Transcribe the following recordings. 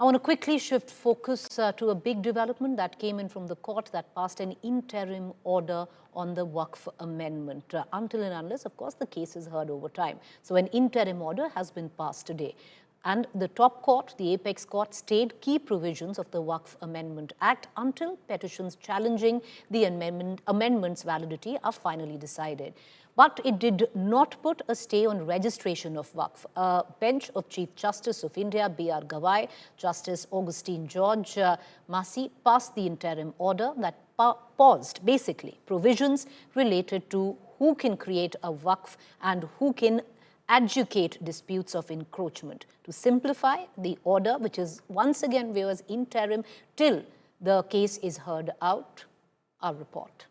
I want to quickly shift focus to a big development that came in from the court that passed an interim order on the Waqf amendment. Until and unless, of course, the case is heard over time. So an interim order has been passed today. And the top court, the apex court, stayed key provisions of the Waqf Amendment Act until petitions challenging the amendment's validity are finally decided. But it did not put a stay on registration of Waqf. A bench of Chief Justice of India, B.R. Gawai, Justice Augustine George Massey, passed the interim order that paused, basically, provisions related to who can create a Waqf and who can adjudicate disputes of encroachment. To simplify, the order, which is once again viewed as interim till the case is heard out, our report.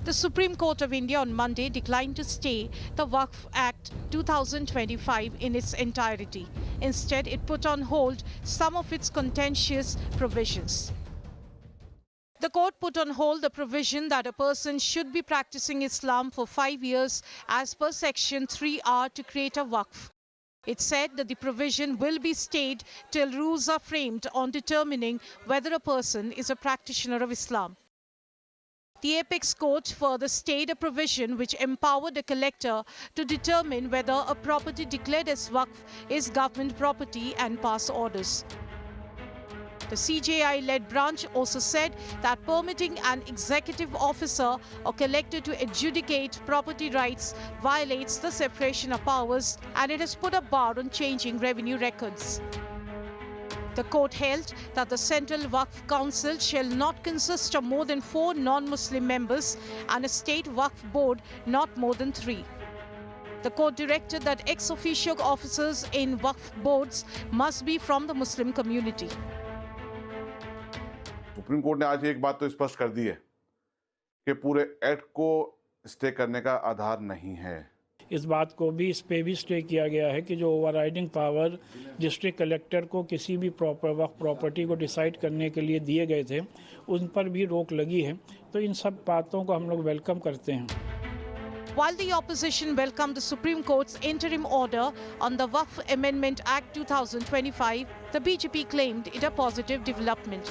The Supreme Court of India on Monday declined to stay the Waqf Act 2025 in its entirety. Instead, it put on hold some of its contentious provisions. The court put on hold the provision that a person should be practicing Islam for 5 years as per Section 3R to create a Waqf. It said that the provision will be stayed till rules are framed on determining whether a person is a practitioner of Islam. The apex court further stayed a provision which empowered a collector to determine whether a property declared as Waqf is government property and pass orders. The CJI-led branch also said that permitting an executive officer or collector to adjudicate property rights violates the separation of powers, and it has put a bar on changing revenue records. The court held that the Central Waqf Council shall not consist of more than 4 non-Muslim members and a state Waqf board not more than 3. The court directed that ex officio officers in Waqf boards must be from the Muslim community. Supreme court ने आज एक बात तो स्पष्ट कर दी है कि पूरे एक्ट को स्टे करने का आधार नहीं है। इस बात को भी इस पे भी स्टे किया गया है कि जो ओवरराइडिंग पावर डिस्ट्रिक्ट कलेक्टर को किसी भी प्रॉपर्टी को डिसाइड करने के लिए दिए गए थे, उन पर भी रोक लगी है। तो इन सब बातों को हम लोग वेलकम करते हैं। While the opposition welcomed the Supreme Court's interim order on the Waqf Amendment Act 2025, the BJP claimed it a positive development.